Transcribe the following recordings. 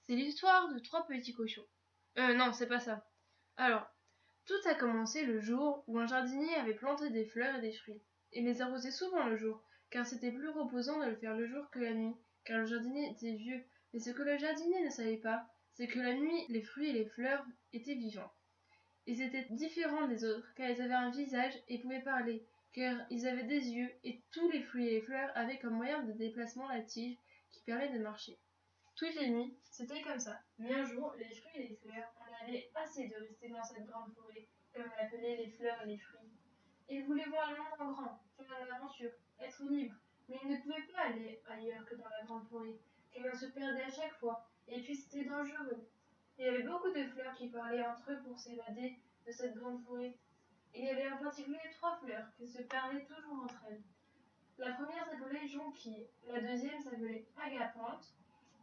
C'est l'histoire de trois petits cochons. Non, c'est pas ça. Alors, tout a commencé le jour où un jardinier avait planté des fleurs et des fruits. Il les arrosait souvent le jour, car c'était plus reposant de le faire le jour que la nuit, car le jardinier était vieux. Mais ce que le jardinier ne savait pas, c'est que la nuit, les fruits et les fleurs étaient vivants. Ils étaient différents des autres, car ils avaient un visage et pouvaient parler, car ils avaient des yeux, et tous les fruits et les fleurs avaient comme moyen de déplacement la tige qui permet de marcher. Toutes les nuits, c'était comme ça. Mais un jour, les fruits et les fleurs en avaient assez de rester dans cette grande forêt, comme on l'appelait les fleurs et les fruits. Ils voulaient voir le monde en grand, faire une aventure, être libres, mais ils ne pouvaient pas aller ailleurs que dans la grande forêt, car ils se perdaient à chaque fois, et puis c'était dangereux. Il y avait beaucoup de fleurs qui parlaient entre eux pour s'évader de cette grande forêt. Il y avait en particulier trois fleurs qui se parlaient toujours entre elles. La première s'appelait Jonquille, la deuxième s'appelait Agapante,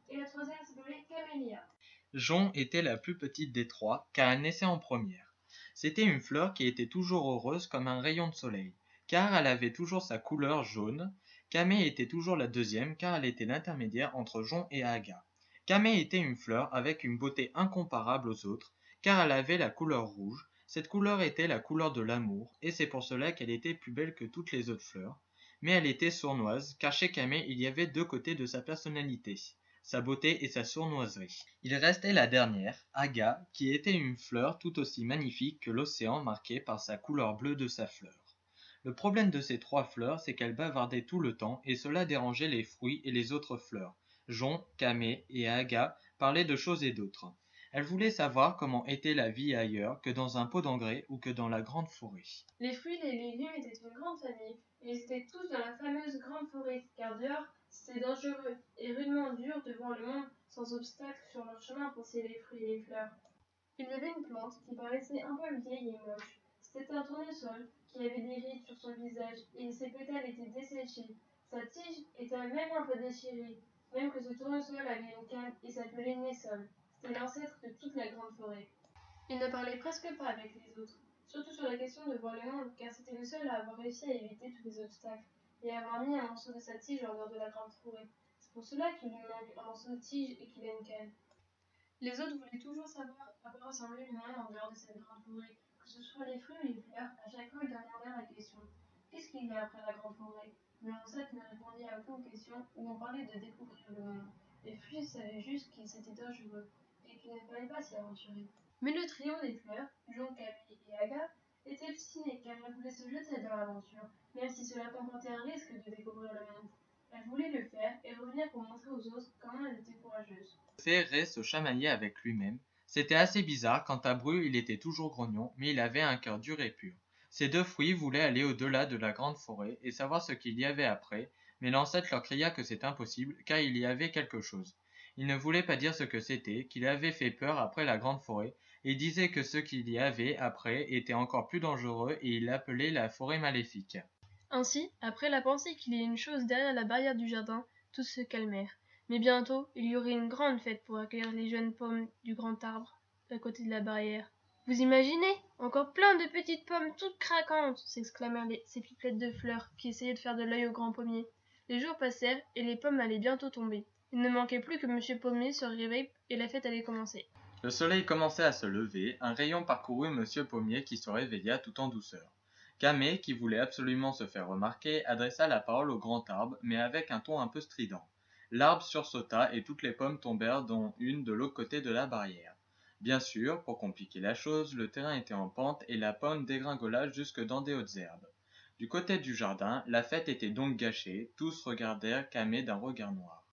et la troisième s'appelait Camélia. Jon était la plus petite des trois, car elle naissait en première. C'était une fleur qui était toujours heureuse comme un rayon de soleil, car elle avait toujours sa couleur jaune. Camé était toujours la deuxième, car elle était l'intermédiaire entre Jon et Aga. Camé était une fleur avec une beauté incomparable aux autres, car elle avait la couleur rouge. Cette couleur était la couleur de l'amour, et c'est pour cela qu'elle était plus belle que toutes les autres fleurs. Mais elle était sournoise, car chez Camé il y avait deux côtés de sa personnalité, sa beauté et sa sournoiserie. Il restait la dernière, Aga, qui était une fleur tout aussi magnifique que l'océan marqué par sa couleur bleue de sa fleur. Le problème de ces trois fleurs, c'est qu'elles bavardaient tout le temps et cela dérangeait les fruits et les autres fleurs. Jon, Camé et Aga parlaient de choses et d'autres. Elles voulaient savoir comment était la vie ailleurs que dans un pot d'engrais ou que dans la grande forêt. Les fruits et les légumes étaient une grande famille, et ils étaient tous dans la fameuse grande forêt, car dehors, c'était dangereux et rudement dur de voir le monde sans obstacle sur leur chemin passer les fruits et les fleurs. Il y avait une plante qui paraissait un peu vieille et moche. C'était un tournesol qui avait des rides sur son visage et ses pétales étaient desséchés. Sa tige était même un peu déchirée, même que ce tournesol avait une canne et s'appelait Nessol. C'était l'ancêtre de toute la grande forêt. Il ne parlait presque pas avec les autres, surtout sur la question de voir le monde, car c'était le seul à avoir réussi à éviter tous les obstacles et à avoir mis un morceau de sa tige en dehors de la grande forêt. C'est pour cela qu'il lui manque un morceau de tige et qu'il a une canne. Les autres voulaient toujours savoir à quoi ressemblait le monde en dehors de cette grande forêt, que ce soit les fruits ou les fleurs, à chaque fois ils demandèrent la question. Qu'est-ce qu'il y a après la grande forêt? Mais l'ancêtre ne répondit à aucune question où on parlait de découvrir le monde. Les fruits savaient juste qu'ils étaient dangereux et qu'il ne fallait pas s'y aventurer. Mais le trio des fleurs, Jon, Camille et Aga, était obstiné car elles voulaient se jeter dans l'aventure, même si cela comportait un risque de découvrir le monde. Elles voulaient le faire et revenir pour montrer aux autres comment elles étaient courageuses. Ferré se chamaillait avec lui-même. C'était assez bizarre, quant à Bru il était toujours grognon, mais il avait un cœur dur et pur. Ces deux fruits voulaient aller au-delà de la grande forêt et savoir ce qu'il y avait après, mais l'ancêtre leur cria que c'était impossible, car il y avait quelque chose. Il ne voulait pas dire ce que c'était, qu'il avait fait peur après la grande forêt, et disait que ce qu'il y avait après était encore plus dangereux et il l'appelait la forêt maléfique. Ainsi, après la pensée qu'il y ait une chose derrière la barrière du jardin, tous se calmèrent. Mais bientôt, il y aurait une grande fête pour accueillir les jeunes pommes du grand arbre à côté de la barrière. Vous imaginez? Encore plein de petites pommes toutes craquantes, s'exclamèrent ces pipelettes de fleurs qui essayaient de faire de l'œil au grand pommier. Les jours passèrent et les pommes allaient bientôt tomber. Il ne manquait plus que monsieur Pommier se réveille et la fête allait commencer. Le soleil commençait à se lever, un rayon parcourut monsieur Pommier qui se réveilla tout en douceur. Camé, qui voulait absolument se faire remarquer, adressa la parole au grand arbre, mais avec un ton un peu strident. L'arbre sursauta et toutes les pommes tombèrent dont une de l'autre côté de la barrière. Bien sûr, pour compliquer la chose, le terrain était en pente et la pomme dégringola jusque dans des hautes herbes. Du côté du jardin, la fête était donc gâchée, tous regardèrent Camé d'un regard noir.